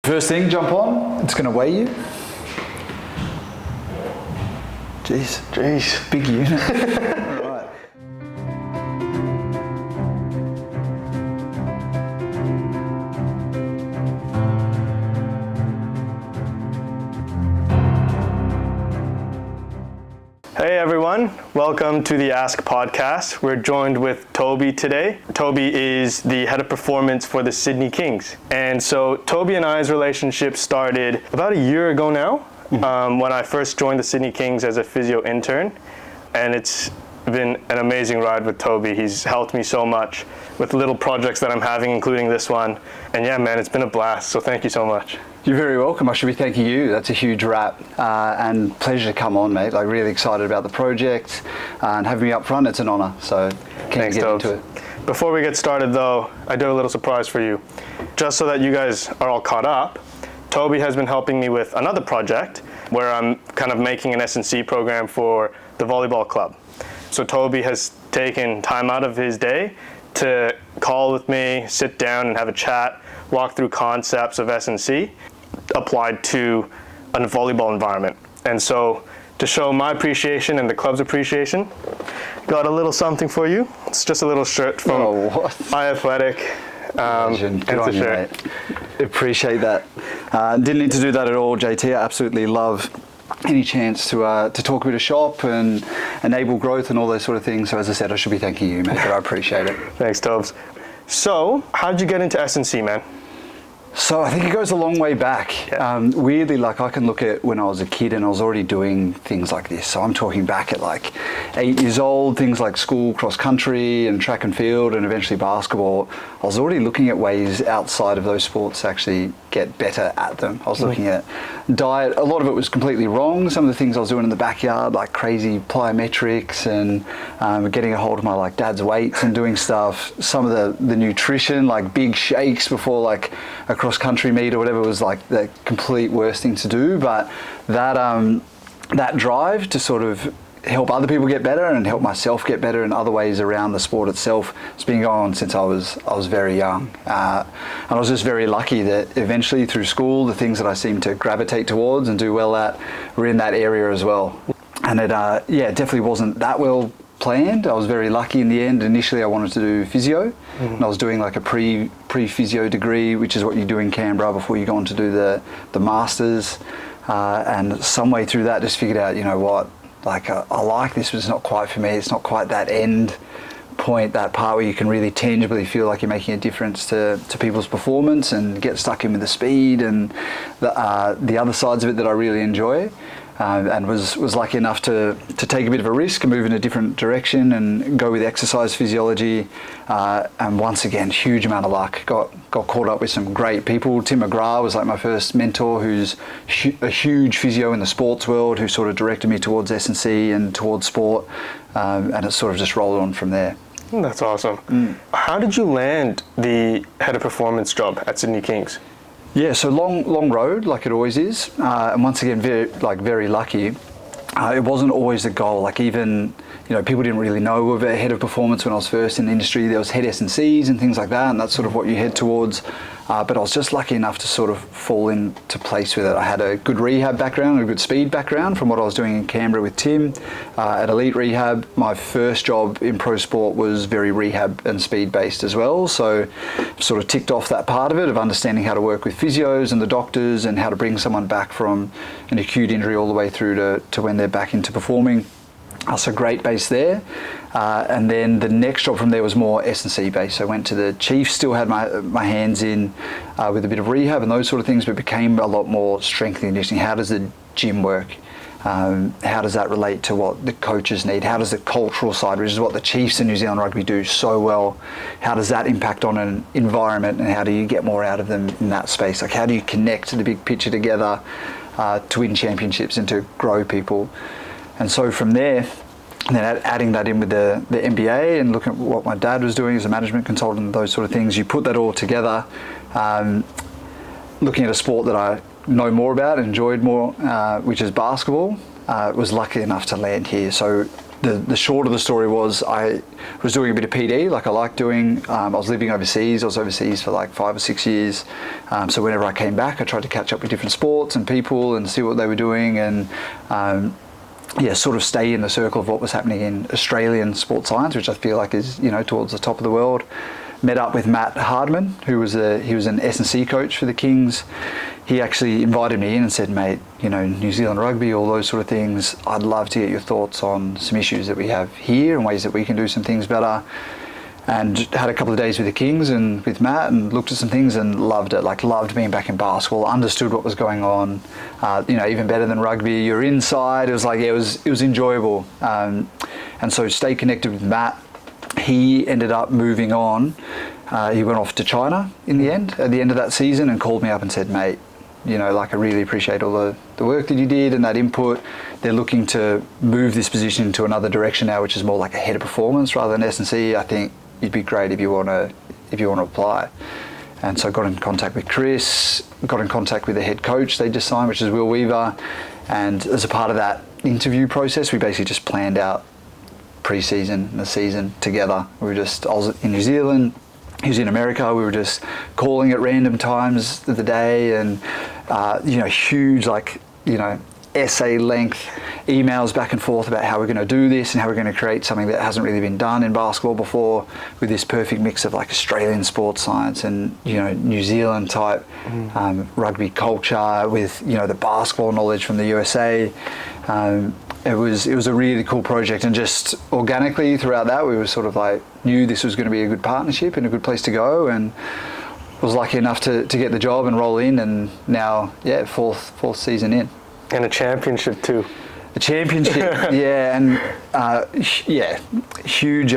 First thing, jump on. It's going to weigh you. Jeez, big unit. All right. Hey everyone, welcome to the Ask podcast. We're joined with Toby today. Toby is the head of performance for the Sydney Kings. And so Toby and I's relationship started about a year ago now, when I first joined the Sydney Kings as a physio intern. And it's been an amazing ride with Toby. He's helped me so much with little projects that I'm having, including this one. And yeah, man, it's been a blast. So thank you so much. You're very welcome. I should be thanking you. That's a huge wrap and pleasure to come on, mate. Like really excited about the project and having me up front. It's an honor. So can get into it. Before we get started though, I do a little surprise for you. Just so that you guys are all caught up, Toby has been helping me with another project where I'm kind of making an S&C program for the volleyball club. So Toby has taken time out of his day to call with me, sit down and have a chat, walk through concepts of S&C applied to a volleyball environment. And so to show my appreciation and the club's appreciation, got a little something for you. It's just a little shirt from iAthletic. Good on you, mate. Appreciate that. Didn't need to do that at all, JT. I absolutely love any chance to talk a bit of shop and enable growth and all those sort of things. So as I said, I should be thanking you, mate, but I appreciate it. Thanks, Tobes. So how did you get into S&C, man? So I think it goes a long way back. Weirdly, like I can look at when I was a kid and I was already doing things like this. So I'm talking back at like 8 years old, things like school, cross country and track and field and eventually basketball. I was already looking at ways outside of those sports to actually get better at them. I was looking at diet. A lot of it was completely wrong. Some of the things I was doing in the backyard, like crazy plyometrics and getting a hold of my like dad's weights and doing stuff. Some of the nutrition, like big shakes before like a cross country meet or whatever, was like the complete worst thing to do. But that drive to sort of help other people get better and help myself get better in other ways around the sport itself has been going on since I was very young. And I was just very lucky that eventually through school, the things that I seemed to gravitate towards and do well at were in that area as well. And it definitely wasn't that well planned. I was very lucky in the end. Initially I wanted to do physio and I was doing like a pre-physio degree, which is what you do in Canberra before you go on to do the masters. And some way through that just figured out, you know what, like I like this, but it's not quite for me. It's not quite that end point, that part where you can really tangibly feel like you're making a difference to people's performance and get stuck in with the speed and the other sides of it that I really enjoy. And was lucky enough to take a bit of a risk and move in a different direction and go with exercise physiology. And once again, huge amount of luck. Got caught up with some great people. Tim McGrath was like my first mentor, who's a huge physio in the sports world, who sort of directed me towards S&C and towards sport. And it sort of just rolled on from there. That's awesome. How did you land the head of performance job at Sydney Kings? Yeah, so long road, like it always is, and once again, very lucky. It wasn't always the goal. Like even, people didn't really know of a head of performance when I was first in the industry. There was head S&Cs and things like that, and that's sort of what you head towards. But I was just lucky enough to sort of fall into place with it. I had a good rehab background, a good speed background from what I was doing in Canberra with Tim. At Elite Rehab, my first job in pro sport was very rehab and speed based as well. So sort of ticked off that part of it, of understanding how to work with physios and the doctors and how to bring someone back from an acute injury all the way through to when they're back into performing. So great base there. And then the next job from there was more S&C based. So I went to the Chiefs, still had my hands in with a bit of rehab and those sort of things, but became a lot more strength and conditioning. How does the gym work? How does that relate to what the coaches need? How does the cultural side, which is what the Chiefs in New Zealand Rugby do so well, how does that impact on an environment and how do you get more out of them in that space? Like how do you connect the big picture together to win championships and to grow people? And so from there, and then adding that in with the MBA and looking at what my dad was doing as a management consultant and those sort of things, you put that all together, looking at a sport that I know more about, enjoyed more, which is basketball, was lucky enough to land here. So the short of the story was I was doing a bit of PD, like I like doing. I was living overseas. I was overseas for like 5 or 6 years. So whenever I came back, I tried to catch up with different sports and people and see what they were doing, and sort of stay in the circle of what was happening in Australian sports science, which I feel like is, towards the top of the world. Met up with Matt Hardman, who was an S&C coach for the Kings. He actually invited me in and said, mate, New Zealand rugby, all those sort of things, I'd love to get your thoughts on some issues that we have here and ways that we can do some things better. And had a couple of days with the Kings and with Matt and looked at some things and loved it, loved being back in basketball, understood what was going on, even better than rugby. You're inside, it was it was enjoyable. And so stay connected with Matt. He ended up moving on. He went off to China in the end, at the end of that season, and called me up and said, mate, I really appreciate all the work that you did and that input. They're looking to move this position into another direction now, which is more like a head of performance rather than S&C. I think you'd be great if you want to apply. And so I got in contact with Chris, got in contact with the head coach they just signed, which is Will Weaver. And as a part of that interview process, we basically just planned out pre-season and the season together. I was in New Zealand, he was in America. We were just calling at random times of the day, and huge essay length emails back and forth about how we're going to do this and how we're going to create something that hasn't really been done in basketball before, with this perfect mix of Australian sports science and New Zealand type rugby culture with the basketball knowledge from the USA. It was a really cool project, and just organically throughout that we were sort of knew this was going to be a good partnership and a good place to go, and was lucky enough to get the job and roll in, and now fourth season in. And a championship too. A championship, yeah, and huge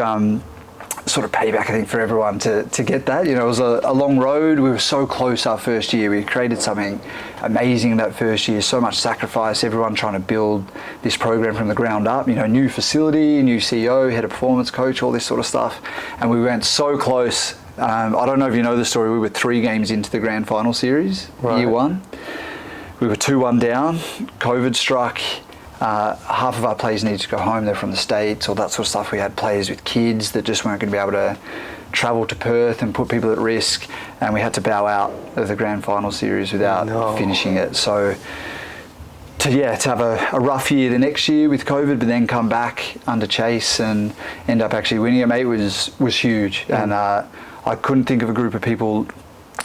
sort of payback, I think, for everyone to get that. It was a long road. We were so close our first year. We created something amazing that first year, so much sacrifice, everyone trying to build this program from the ground up, new facility, new CEO, head of performance coach, all this sort of stuff. And we went so close. I don't know if you know the story, we were 3 games into the grand final series, year 1. We were 2-1 down, COVID struck. Half of our players needed to go home, they're from the States, all that sort of stuff. We had players with kids that just weren't going to be able to travel to Perth and put people at risk, and we had to bow out of the grand final series without finishing it. So to have a rough year the next year with COVID, but then come back under Chase and end up actually winning it, mate, was huge. And I couldn't think of a group of people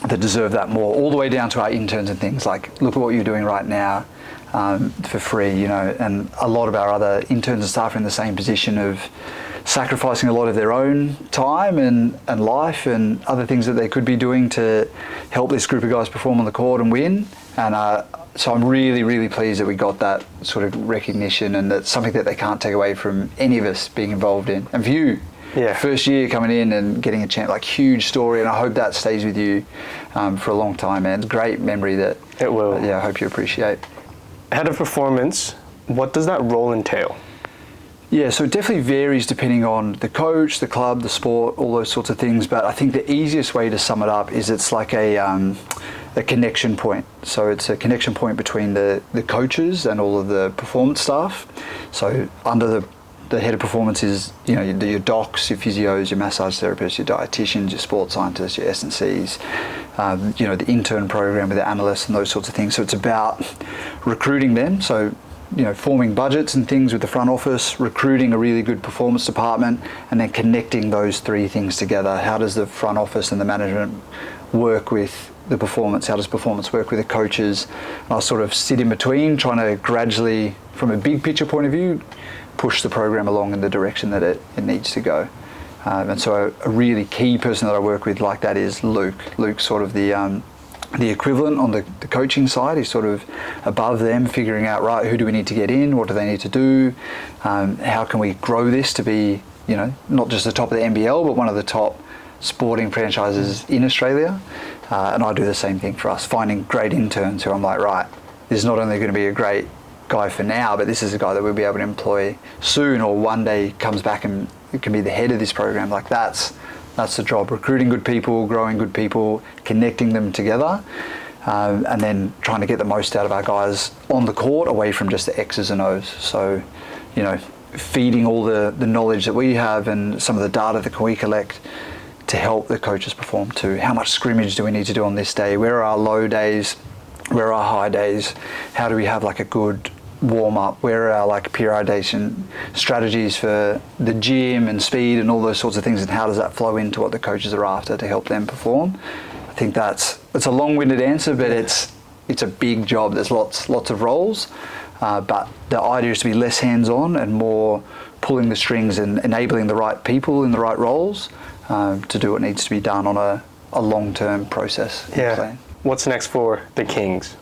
that deserve that more, all the way down to our interns and things look at what you're doing right now for free, and a lot of our other interns and staff are in the same position of sacrificing a lot of their own time and life and other things that they could be doing to help this group of guys perform on the court and win. And so I'm really, really pleased that we got that sort of recognition, and that's something that they can't take away from any of us being involved in. And for you, first year coming in and getting a chance, huge story, and I hope that stays with you for a long time, man. It's a great memory that it will. I hope you appreciate. Head of performance, what does that role entail? Yeah, so it definitely varies depending on the coach, the club, the sport, all those sorts of things. But I think the easiest way to sum it up is it's like a connection point. So it's a connection point between the coaches and all of the performance staff. So under the head of performance is your docs, your physios, your massage therapists, your dietitians, your sports scientists, your S&Cs, the intern program with the analysts and those sorts of things. So it's about recruiting them. So forming budgets and things with the front office, recruiting a really good performance department, and then connecting those 3 things together. How does the front office and the management work with the performance? How does performance work with the coaches? And I'll sort of sit in between, trying to gradually, from a big picture point of view, push the program along in the direction that it needs to go. And so a really key person that I work with like that is Luke. Luke's sort of the equivalent on the coaching side. He's sort of above them, figuring out, right, who do we need to get in? What do they need to do? How can we grow this to be, not just the top of the NBL, but one of the top sporting franchises in Australia? And I do the same thing for us, finding great interns who I'm like, right, this is not only going to be a great guy for now, but this is a guy that we'll be able to employ soon, or one day comes back and it can be the head of this program. That's the job, recruiting good people, growing good people, connecting them together, and then trying to get the most out of our guys on the court, away from just the X's and O's. So, feeding all the knowledge that we have and some of the data that we collect to help the coaches perform too. How much scrimmage do we need to do on this day? Where are our low days? Where are our high days? How do we have like a good warm up? Where are our like periodisation strategies for the gym and speed and all those sorts of things, and how does that flow into what the coaches are after to help them perform? I think it's a long-winded answer, but it's a big job. There's lots of roles, but the idea is to be less hands-on and more pulling the strings and enabling the right people in the right roles to do what needs to be done on a long-term process. Yeah. Plan. What's next for the Kings?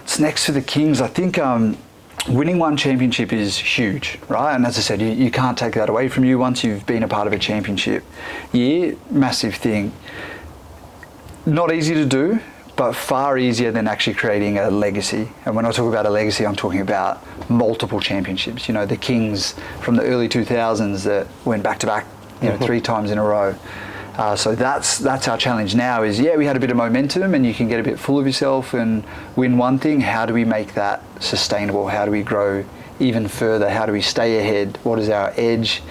What's next for the Kings? I think winning one championship is huge, right? And as I said, you can't take that away from you once you've been a part of a championship year. Massive thing. Not easy to do, but far easier than actually creating a legacy. And when I talk about a legacy, I'm talking about multiple championships. You know, the Kings from the early 2000s that went back to back, 3 times in a row. So that's our challenge now is, we had a bit of momentum and you can get a bit full of yourself and win one thing. How do we make that sustainable? How do we grow even further? How do we stay ahead? What is our edge?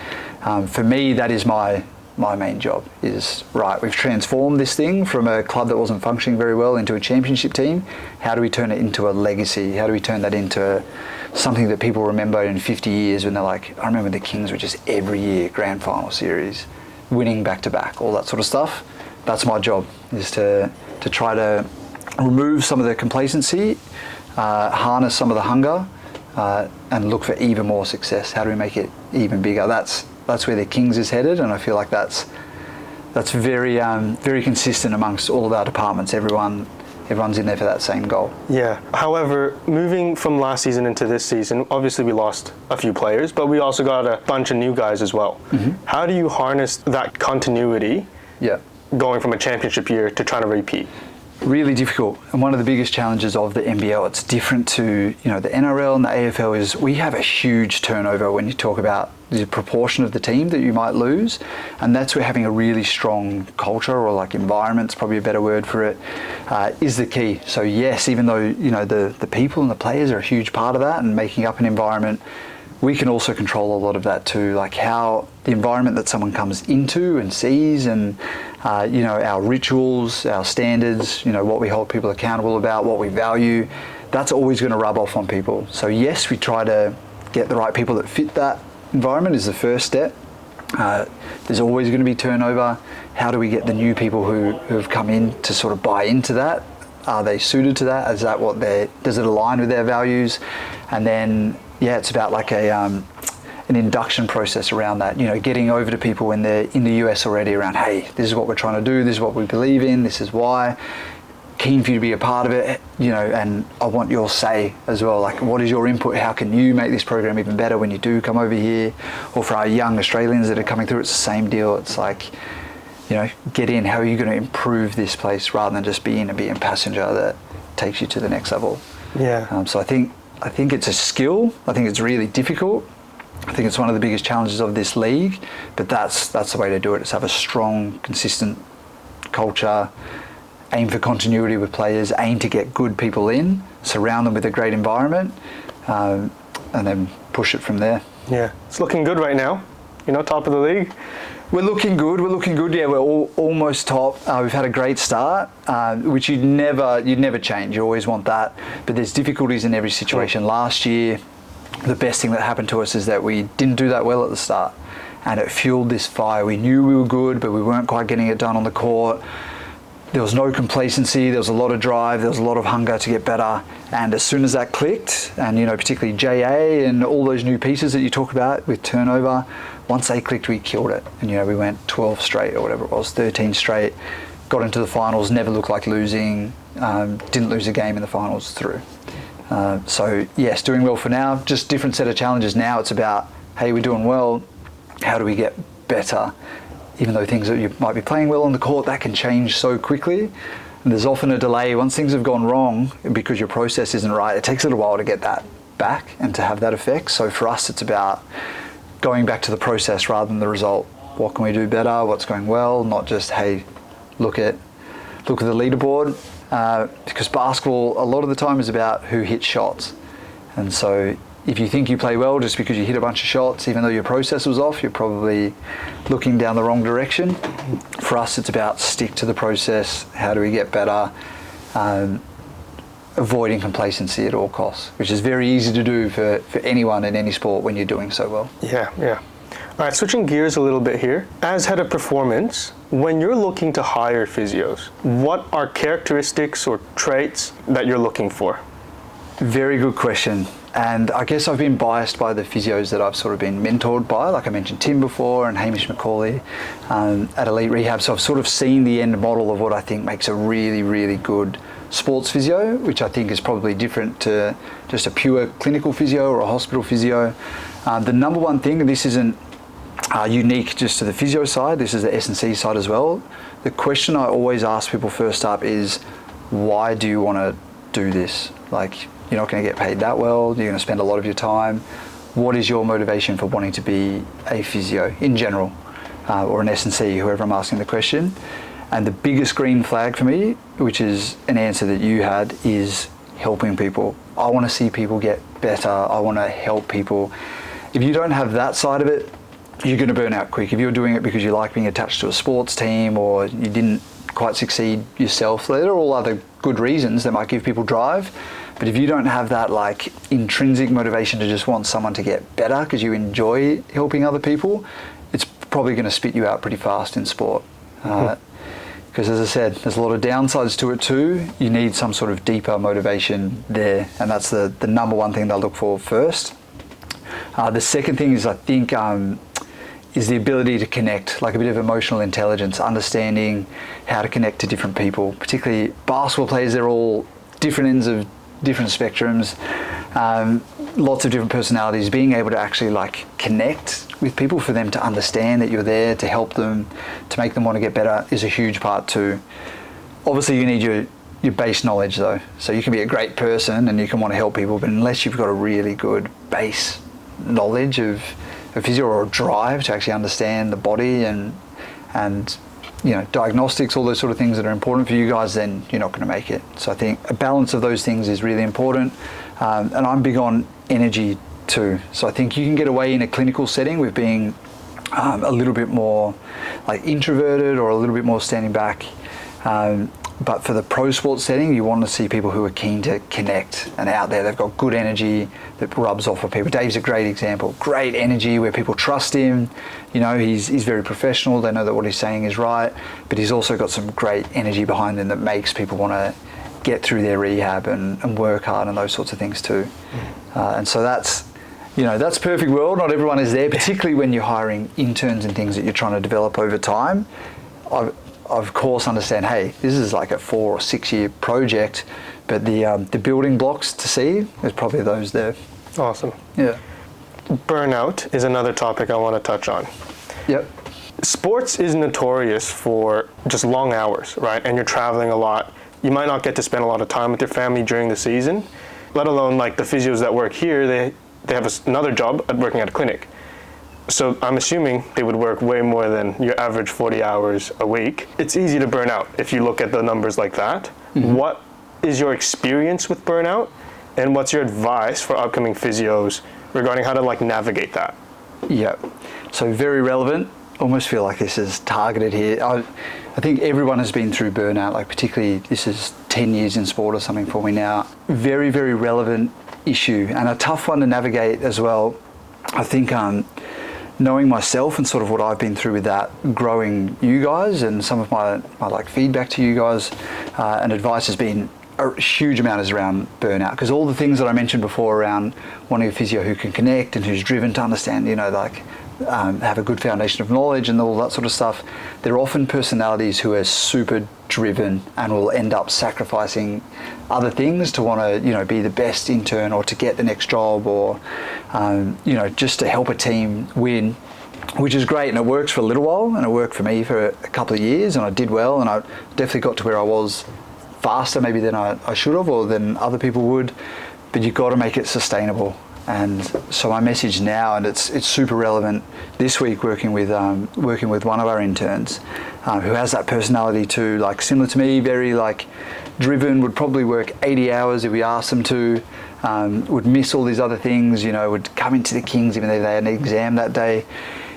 For me, that is my main job is, right, we've transformed this thing from a club that wasn't functioning very well into a championship team. How do we turn it into a legacy? How do we turn that into something that people remember in 50 years when they're like, I remember the Kings were just every year grand final series, winning back to back, all that sort of stuff. That's my job, is to try to remove some of the complacency, harness some of the hunger, and look for even more success. How do we make it even bigger? That's where the Kings is headed, and I feel like that's very very consistent amongst all of our departments. Everyone's in there for that same goal. Yeah. However, moving from last season into this season, obviously we lost a few players, but we also got a bunch of new guys as well. Mm-hmm. How do you harness that continuity going from a championship year to trying to repeat? Really difficult, and one of the biggest challenges of the NBL, it's different to the NRL and the AFL, is we have a huge turnover when you talk about the proportion of the team that you might lose, and that's where having a really strong culture, or like environment's probably a better word for it, is the key. So yes, even though the people and the players are a huge part of that and making up an environment, we can also control a lot of that too, like how the environment that someone comes into and sees, and our rituals, our standards, what we hold people accountable about, what we value, that's always going to rub off on people. So yes, we try to get the right people that fit that environment is the first step. There's always going to be turnover. How do we get the new people who have come in to sort of buy into that? Are they suited to that? Is that does it align with their values? And then it's about like an induction process around that, getting over to people when they're in the US already around, hey, this is what we're trying to do, this is what we believe in, this is why, keen for you to be a part of it, and I want your say as well, like what is your input, how can you make this program even better when you do come over here? Or for our young Australians that are coming through, it's the same deal. It's like, get in, how are you going to improve this place rather than just being a passenger that takes you to the next level. So I think it's a skill. I think it's really difficult. I think it's one of the biggest challenges of this league, but that's the way to do it. Is have a strong, consistent culture, aim for continuity with players, aim to get good people in, surround them with a great environment, and then push it from there. Yeah, it's looking good right now. Top of the league. We're looking good. Yeah, we're almost top. We've had a great start, which you'd never change. You always want that, but there's difficulties in every situation. Last year, the best thing that happened to us is that we didn't do that well at the start, and it fueled this fire. We knew we were good, but we weren't quite getting it done on the court. There was no complacency, there was a lot of drive, there was a lot of hunger to get better, and as soon as that clicked, and particularly JA and all those new pieces that you talk about with turnover, once they clicked, we killed it. And we went 12 straight or whatever it was, 13 straight, got into the finals, never looked like losing, didn't lose a game in the finals through. So yes, doing well for now, just different set of challenges now. It's about, hey, we're doing well, how do we get better? Even though things that you might be playing well on the court, that can change so quickly. And there's often a delay. Once things have gone wrong, because your process isn't right, it takes a little while to get that back and to have that effect. So for us, it's about going back to the process rather than the result. What can we do better? What's going well? Not just, hey, look at the leaderboard. Because basketball, a lot of the time, is about who hits shots. And so if you think you play well just because you hit a bunch of shots, even though your process was off, you're probably looking down the wrong direction. For us, it's about stick to the process. How do we get better? Avoiding complacency at all costs, which is very easy to do for anyone in any sport when you're doing so well. Yeah. All right, switching gears a little bit here. As head of performance, when you're looking to hire physios, what are characteristics or traits that you're looking for? Very good question. And I guess I've been biased by the physios that I've sort of been mentored by, like I mentioned Tim before and Hamish McCauley at Elite Rehab. So I've sort of seen the end model of what I think makes a really, really good sports physio, which I think is probably different to just a pure clinical physio or a hospital physio. The number one thing, and this isn't unique just to the physio side, this is the S&C side as well. The question I always ask people first up is, why do you want to do this? Like, you're not going to get paid that well, you're going to spend a lot of your time. What is your motivation for wanting to be a physio in general, or an S&C, whoever I'm asking the question? And the biggest green flag for me, which is an answer that you had, is helping people. I want to see people get better. I want to help people. If you don't have that side of it, you're going to burn out quick. If you're doing it because you like being attached to a sports team or you didn't quite succeed yourself, there are all other good reasons that might give people drive. But if you don't have that like intrinsic motivation to just want someone to get better because you enjoy helping other people, it's probably going to spit you out pretty fast in sport. Because as I said, there's a lot of downsides to it too. You need some sort of deeper motivation there, and that's the number one thing they'll look for first. The second thing is, I think, is the ability to connect, like a bit of emotional intelligence, understanding how to connect to different people, particularly basketball players. They're all different ends of different spectrums, lots of different personalities. Being able to actually like connect with people, for them to understand that you're there to help them, to make them want to get better, is a huge part too. Obviously you need your base knowledge though. So you can be a great person and you can want to help people, but unless you've got a really good base knowledge of physio or a drive to actually understand the body and you know, diagnostics, all those sort of things that are important for you guys, then you're not going to make it. So I think a balance of those things is really important. And I'm big on energy too. So I think you can get away in a clinical setting with being a little bit more like introverted or a little bit more standing back. But for the pro sports setting, you want to see people who are keen to connect and out there. They've got good energy that rubs off of people. Dave's a great example. Great energy where people trust him. You know, he's very professional. They know that what he's saying is right. But he's also got some great energy behind him that makes people want to get through their rehab and work hard and those sorts of things too. And so that's perfect world. Not everyone is there, particularly when you're hiring interns and things that you're trying to develop over time. Of course understand, hey, this is like a 4 or 6 year project, but the building blocks to see, there's probably those there. Awesome. Yeah. Burnout is another topic I want to touch on. Yep. Sports is notorious for just long hours, right? And you're traveling a lot. You might not get to spend a lot of time with your family during the season, let alone like the physios that work here, they have another job at working at a clinic. So I'm assuming they would work way more than your average 40 hours a week. It's easy to burn out if you look at the numbers like that. Mm-hmm. What is your experience with burnout, and what's your advice for upcoming physios regarding how to like navigate that? Yeah, so very relevant. Almost feel like this is targeted here. I think everyone has been through burnout, like particularly this is 10 years in sport or something for me now. Very, very relevant issue and a tough one to navigate as well. I think knowing myself and sort of what I've been through with that, growing you guys, and some of my like feedback to you guys and advice has been a huge amount is around burnout, because all the things that I mentioned before around wanting a physio who can connect and who's driven to understand, you know, like have a good foundation of knowledge and all that sort of stuff, they're often personalities who are super driven and will end up sacrificing other things to want to, you know, be the best intern or to get the next job or, you know, just to help a team win, which is great. And it works for a little while, and it worked for me for a couple of years, and I did well, and I definitely got to where I was faster maybe than I should have or than other people would. But you've got to make it sustainable. And so my message now, and it's super relevant this week, working with one of our interns who has that personality too, like similar to me, very like driven, would probably work 80 hours if we asked them to, would miss all these other things, you know, would come into the Kings even though they had an exam that day.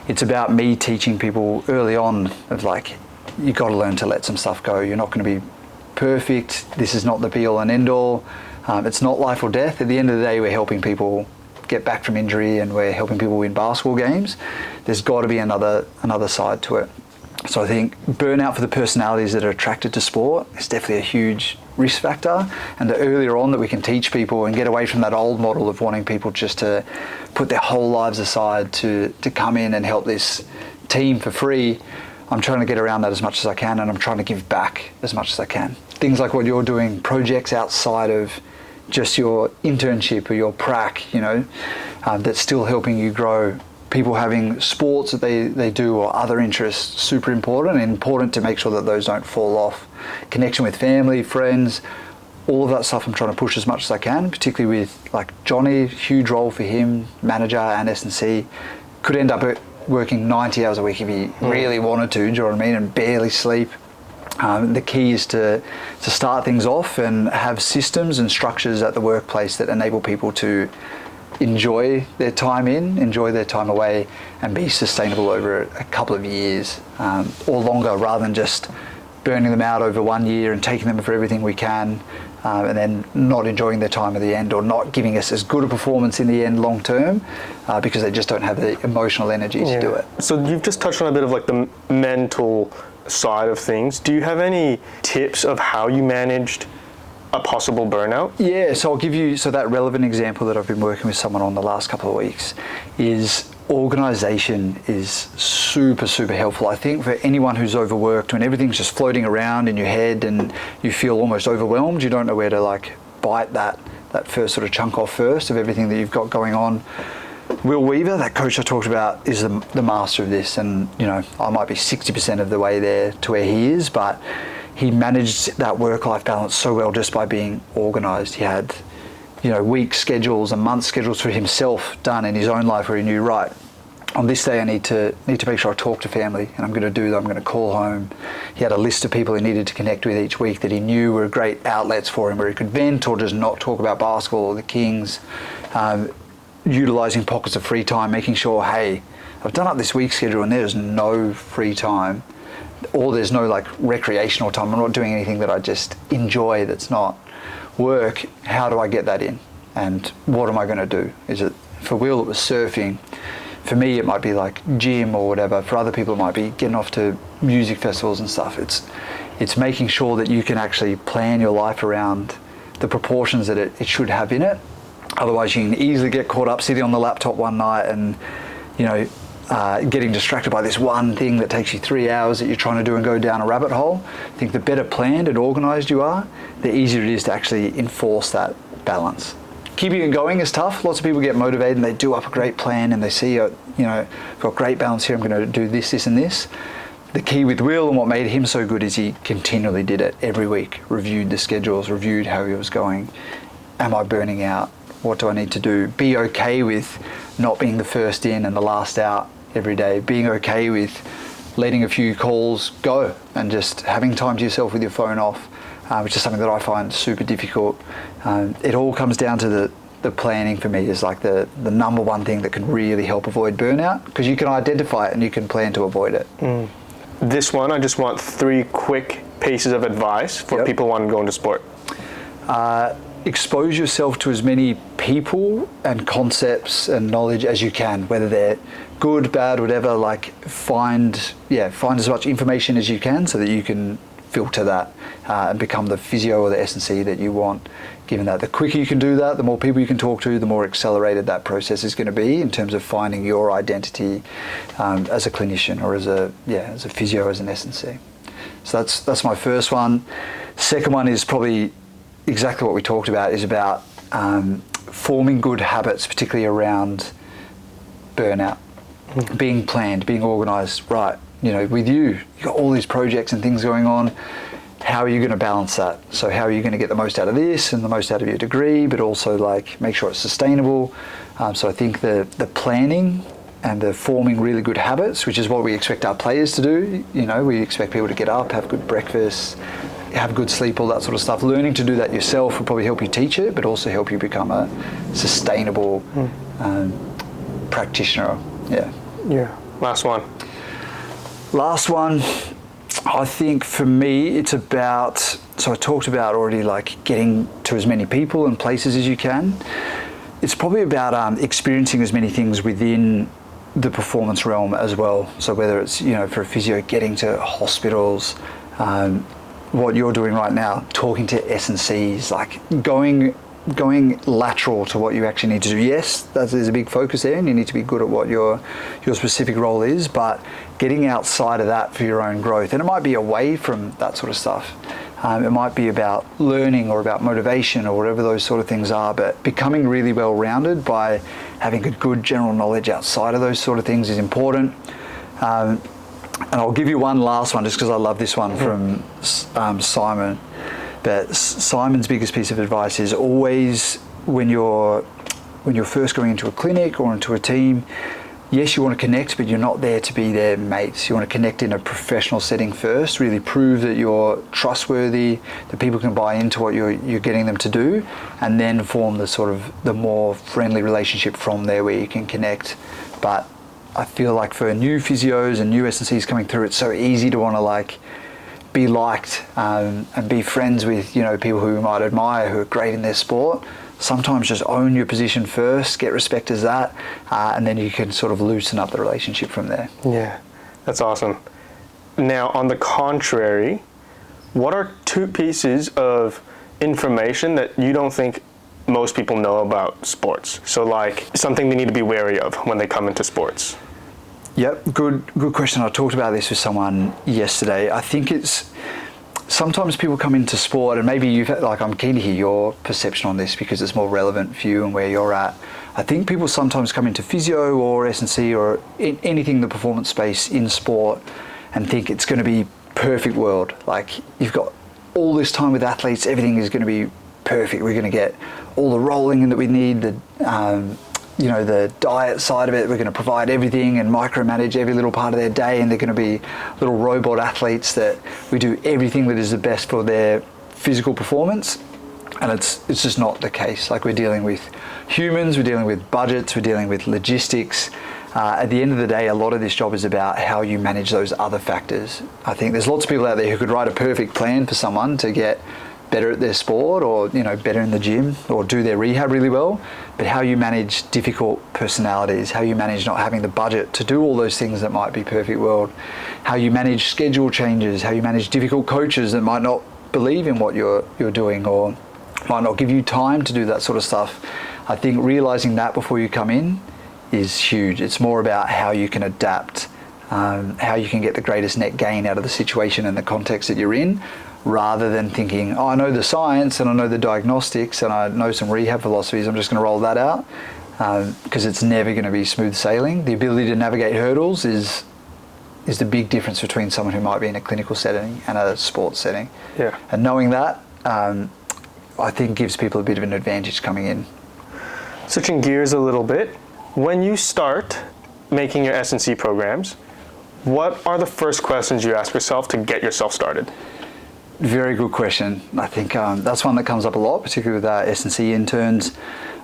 It's about me teaching people early on of like, you got to learn to let some stuff go. You're not going to be perfect. This is not the be all and end all. It's not life or death. At the end of the day, we're helping people get back from injury and we're helping people win basketball games. There's got to be another side to it. So I think burnout for the personalities that are attracted to sport is definitely a huge risk factor. And the earlier on that we can teach people and get away from that old model of wanting people just to put their whole lives aside to come in and help this team for free, I'm trying to get around that as much as I can, and I'm trying to give back as much as I can. Things like what you're doing, projects outside of just your internship or your prac, you know, that's still helping you grow. People having sports that they do or other interests, super important, and important to make sure that those don't fall off. Connection with family, friends, all of that stuff I'm trying to push as much as I can, particularly with like Johnny, huge role for him, manager and S&C. Could end up working 90 hours a week if he really wanted to, do you know what I mean, and barely sleep. The key is to start things off and have systems and structures at the workplace that enable people to enjoy their time in, enjoy their time away, and be sustainable over a couple of years or longer, rather than just burning them out over 1 year and taking them for everything we can, and then not enjoying their time at the end, or not giving us as good a performance in the end long term because they just don't have the emotional energy to do it. So you've just touched on a bit of like the mental side of things. Do you have any tips of how you managed a possible burnout? Yeah, so I'll give you, so that relevant example that I've been working with someone on the last couple of weeks is organisation is super, super helpful. I think for anyone who's overworked, when everything's just floating around in your head and you feel almost overwhelmed, you don't know where to like bite that first sort of chunk off first of everything that you've got going on. Will Weaver, that coach I talked about, is the master of this, and you know, I might be 60% of the way there to where he is, but he managed that work-life balance so well just by being organised. He had, you know, week schedules and month schedules for himself done in his own life, where he knew, right, on this day I need to make sure I talk to family, and I'm going to do that. I'm going to call home. He had a list of people he needed to connect with each week that he knew were great outlets for him, where he could vent or just not talk about basketball or the Kings. Utilising pockets of free time, making sure, hey, I've done up this week schedule and there's no free time, or there's no like recreational time. I'm not doing anything that I just enjoy that's not work. How do I get that in? And what am I going to do? Is it, for Will, it was surfing. For me, it might be like gym or whatever. For other people, it might be getting off to music festivals and stuff. It's making sure that you can actually plan your life around the proportions that it should have in it. Otherwise, you can easily get caught up sitting on the laptop one night and, you know, getting distracted by this one thing that takes you 3 hours that you're trying to do and go down a rabbit hole. I think the better planned and organised you are, the easier it is to actually enforce that balance. Keeping it going is tough. Lots of people get motivated and they do up a great plan and they see, you know, I've got great balance here, I'm going to do this, this and this. The key with Will and what made him so good is he continually did it every week, reviewed the schedules, reviewed how he was going. Am I burning out? What do I need to do? Be okay with not being the first in and the last out every day. Being okay with letting a few calls go and just having time to yourself with your phone off, which is something that I find super difficult. It all comes down to the planning for me is like the number one thing that can really help avoid burnout, because you can identify it and you can plan to avoid it. This one, I just want 3 quick pieces of advice for people who want to go into sport. Expose yourself to as many people and concepts and knowledge as you can, whether they're good, bad, whatever. Like find as much information as you can so that you can filter that and become the physio or the S&C that you want. Given that the quicker you can do that, the more people you can talk to, the more accelerated that process is going to be in terms of finding your identity as a clinician or as a physio, as an S&C. So that's my first one. Second one is probably exactly what we talked about, is about forming good habits, particularly around burnout. Being planned, being organised, right. You know, with you've got all these projects and things going on. how are you going to balance that? So how are you going to get the most out of this and the most out of your degree, but also like make sure it's sustainable? So I think the planning and the forming really good habits, which is what we expect our players to do. You know, we expect people to get up, have good breakfast, have good sleep, all that sort of stuff. Learning to do that yourself will probably help you teach it, but also help you become a sustainable practitioner. Yeah. Yeah. Last one. I think for me, it's about, so I talked about already like getting to as many people and places as you can. It's probably about experiencing as many things within the performance realm as well. So whether it's, you know, for a physio, getting to hospitals, what you're doing right now, talking to S&Cs, like going lateral to what you actually need to do. Yes, there's a big focus there, and you need to be good at what your specific role is, but getting outside of that for your own growth. And it might be away from that sort of stuff. It might be about learning or about motivation or whatever those sort of things are, but becoming really well-rounded by having a good general knowledge outside of those sort of things is important. And I'll give you one last one just because I love this one from Simon. But Simon's biggest piece of advice is always when you're first going into a clinic or into a team, yes, you want to connect, but you're not there to be their mates. You want to connect in a professional setting first, really prove that you're trustworthy, that people can buy into what you're getting them to do, and then form the sort of the more friendly relationship from there where you can connect. But I feel like for new physios and new S&Cs coming through, it's so easy to want to like be liked and be friends with, you know, people who you might admire, who are great in their sport. Sometimes just own your position first, get respect as that, and then you can sort of loosen up the relationship from there. Yeah, that's awesome. Now, on the contrary, what are 2 pieces of information that you don't think most people know about sports? So like something they need to be wary of when they come into sports. Yep, good question. I talked about this with someone yesterday. I think it's sometimes people come into sport, and maybe I'm keen to hear your perception on this because it's more relevant for you and where you're at. I think people sometimes come into physio or S&C or anything in the performance space in sport and think it's going to be perfect world. Like you've got all this time with athletes, everything is going to be perfect. We're going to get all the rolling in that we need, the diet side of it. We're going to provide everything and micromanage every little part of their day, and they're going to be little robot athletes that we do everything that is the best for their physical performance. And it's just not the case. Like we're dealing with humans, we're dealing with budgets, we're dealing with logistics. At the end of the day, a lot of this job is about how you manage those other factors. I think there's lots of people out there who could write a perfect plan for someone to get better at their sport or, you know, better in the gym or do their rehab really well. But how you manage difficult personalities, how you manage not having the budget to do all those things that might be perfect world, how you manage schedule changes, how you manage difficult coaches that might not believe in what you're doing or might not give you time to do that sort of stuff. I think realizing that before you come in is huge. It's more about how you can adapt, how you can get the greatest net gain out of the situation and the context that you're in, rather than thinking, oh, I know the science and I know the diagnostics and I know some rehab philosophies, I'm just going to roll that out, because it's never going to be smooth sailing. The ability to navigate hurdles is the big difference between someone who might be in a clinical setting and a sports setting. Yeah. And knowing that, I think gives people a bit of an advantage coming in. Switching gears a little bit, when you start making your S&C programs, what are the first questions you ask yourself to get yourself started? Very good question. I think that's one that comes up a lot, particularly with our S&C interns.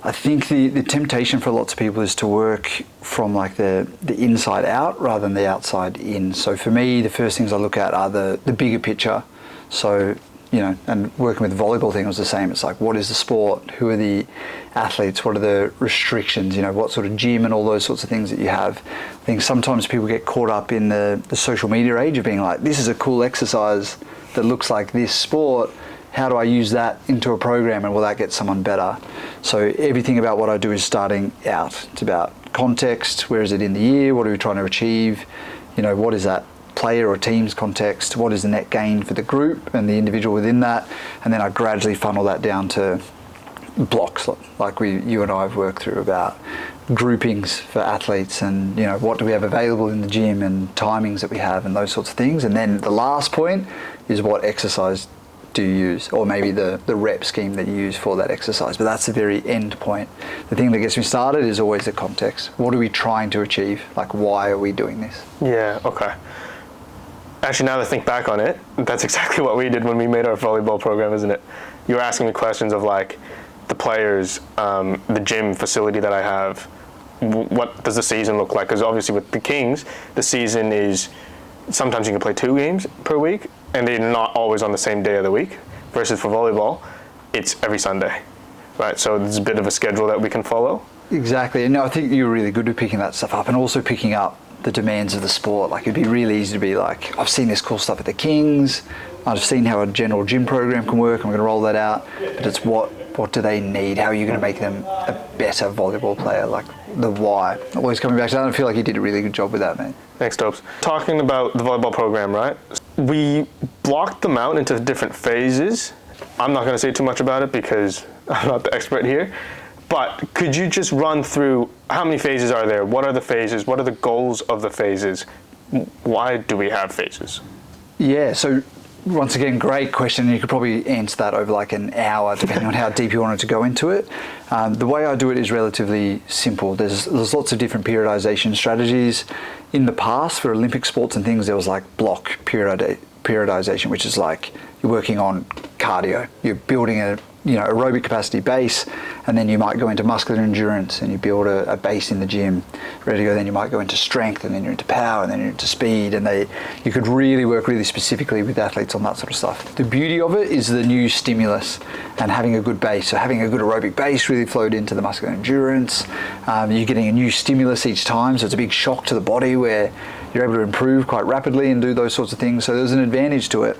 I think the temptation for lots of people is to work from like the inside out rather than the outside in. So for me, the first things I look at are the bigger picture. So, you know, and working with the volleyball thing was the same. It's like, what is the sport? Who are the athletes? What are the restrictions? You know, what sort of gym and all those sorts of things that you have. I think sometimes people get caught up in the social media age of being like, this is a cool exercise that looks like this sport. How do I use that into a program and will that get someone better? So everything about what I do is starting out. It's about context. Where is it in the year? What are we trying to achieve? You know, what is that player or team's context? What is the net gain for the group and the individual within that? And then I gradually funnel that down to blocks, like you and I have worked through about groupings for athletes, and what do we have available in the gym and timings that we have and those sorts of things. And then the last point is what exercise do you use, or maybe the rep scheme that you use for that exercise. But that's the very end point. The thing that gets me started is always the context. What are we trying to achieve? Like, why are we doing this? Yeah, okay. Actually, now that I think back on it, that's exactly what we did when we made our volleyball program, isn't it? You were asking me questions of like the players, the gym facility that I have, what does the season look like? Because obviously with the Kings, the season is, sometimes you can play 2 games per week, and they're not always on the same day of the week, versus for volleyball, it's every Sunday, right? So there's a bit of a schedule that we can follow. Exactly, and I think you were really good at picking that stuff up, and also picking up the demands of the sport. Like, it'd be really easy to be like, I've seen this cool stuff at the Kings, I've seen how a general gym program can work, I'm going to roll that out, but it's what do they need? How are you going to make them a better volleyball player? Like, the why. Always coming back to that. I feel like you did a really good job with that, mate. Thanks, Topes. Talking about the volleyball program, right? We blocked them out into different phases. I'm not going to say too much about it because I'm not the expert here. But could you just run through how many phases are there? What are the phases? What are the goals of the phases? Why do we have phases? Yeah, so once again, great question. You could probably answer that over like an hour, depending on how deep you wanted to go into it. The way I do it is relatively simple. There's lots of different periodisation strategies. In the past, for Olympic sports and things, there was like block periodisation, which is like you're working on cardio. You're building a aerobic capacity base, and then you might go into muscular endurance and you build a base in the gym, ready to go. Then you might go into strength, and then you're into power, and then you're into speed, and you could really work really specifically with athletes on that sort of stuff. The beauty of it is the new stimulus and having a good base. So having a good aerobic base really flowed into the muscular endurance. You're getting a new stimulus each time, so it's a big shock to the body where you're able to improve quite rapidly and do those sorts of things. So there's an advantage to it.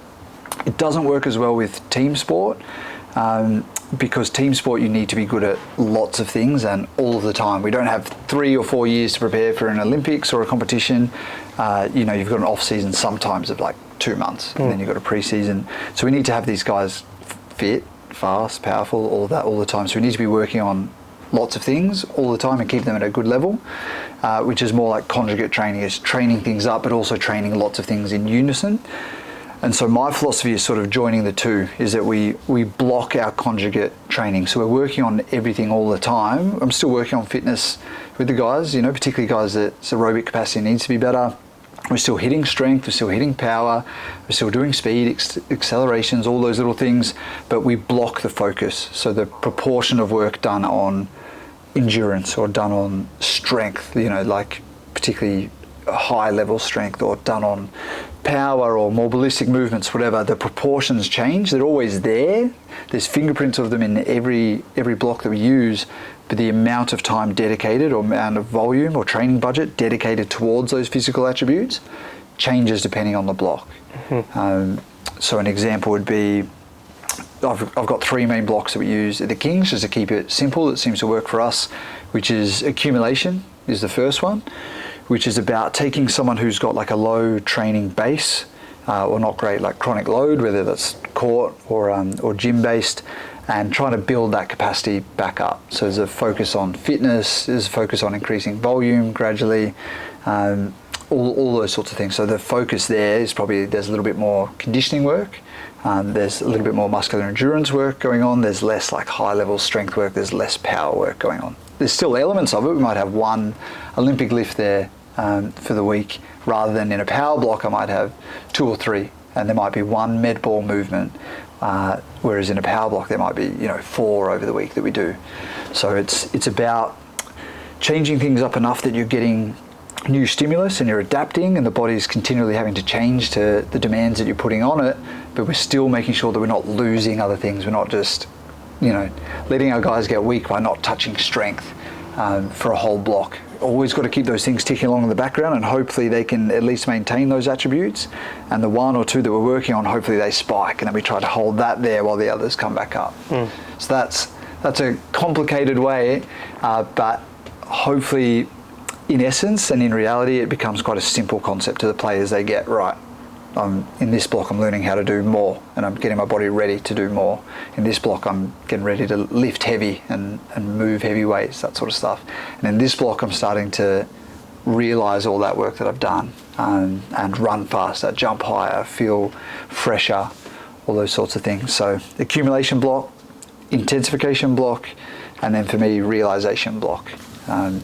It doesn't work as well with team sport. Because team sport, you need to be good at lots of things and all of the time. We don't have 3 or 4 years to prepare for an Olympics or a competition. You've got an off season sometimes of like 2 months, and then you've got a pre-season. So we need to have these guys fit, fast, powerful, all of that all the time. So we need to be working on lots of things all the time and keep them at a good level, which is more like conjugate training, is training things up, but also training lots of things in unison. And so my philosophy is sort of joining the two, is that we block our conjugate training. So we're working on everything all the time. I'm still working on fitness with the guys, particularly guys that's aerobic capacity needs to be better. We're still hitting strength, we're still hitting power, we're still doing speed, accelerations, all those little things, but we block the focus. So the proportion of work done on endurance or done on strength, like particularly high level strength, or done on power or more ballistic movements, whatever, the proportions change. They're always there. There's fingerprints of them in every block that we use, but the amount of time dedicated or amount of volume or training budget dedicated towards those physical attributes changes depending on the block. So an example would be, I've got 3 main blocks that we use at the Kings just to keep it simple. It seems to work for us, which is accumulation is the first one, which is about taking someone who's got like a low training base, or not great, like chronic load, whether that's court or gym based, and trying to build that capacity back up. So there's a focus on fitness, there's a focus on increasing volume gradually, all those sorts of things. So the focus there is probably, there's a little bit more conditioning work, there's a little bit more muscular endurance work going on, there's less like high level strength work, there's less power work going on. There's still elements of it. We might have 1 Olympic lift there for the week, rather than in a power block I might have 2 or 3, and there might be 1 med ball movement, whereas in a power block there might be 4 over the week that we do. So it's about changing things up enough that you're getting new stimulus and you're adapting, and the body's continually having to change to the demands that you're putting on it, but we're still making sure that we're not losing other things. We're not just letting our guys get weak by not touching strength for a whole block. Always got to keep those things ticking along in the background, and hopefully they can at least maintain those attributes, and the 1 or 2 that we're working on, hopefully they spike, and then we try to hold that there while the others come back up. So that's a complicated way, but hopefully in essence and in reality it becomes quite a simple concept to the players. They get, right, in this block I'm learning how to do more, and I'm getting my body ready to do more. In this block I'm getting ready to lift heavy and move heavy weights, that sort of stuff. And in this block I'm starting to realise all that work that I've done, and run faster, jump higher, feel fresher, all those sorts of things. So accumulation block, intensification block, and then for me realisation block,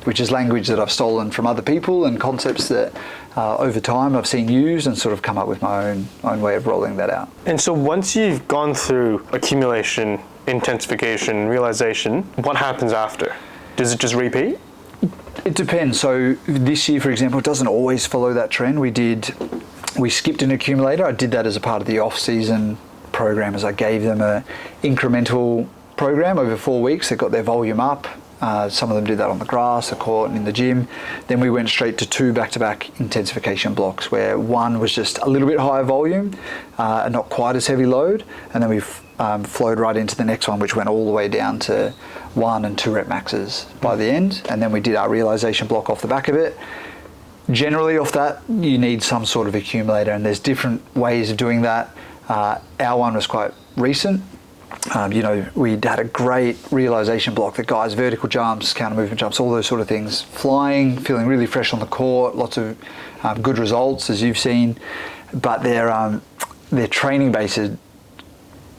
which is language that I've stolen from other people and concepts that over time I've seen used and sort of come up with my own way of rolling that out. And so once you've gone through accumulation, intensification, realisation, what happens after? Does it just repeat? It depends. So this year, for example, it doesn't always follow that trend. We skipped an accumulator. I did that as a part of the off-season program, as I gave them a incremental program over 4 weeks. They got their volume up. Some of them did that on the grass, the court, and in the gym. Then we went straight to 2 back-to-back intensification blocks, where one was just a little bit higher volume and not quite as heavy load. And then we flowed right into the next one, which went all the way down to 1 and 2 rep maxes by the end. And then we did our realisation block off the back of it. Generally off that, you need some sort of accumulator, and there's different ways of doing that. Our one was quite recent. We'd had a great realisation block, the guys, vertical jumps, counter movement jumps, all those sort of things, flying, feeling really fresh on the court, lots of good results, as you've seen. But their training base is,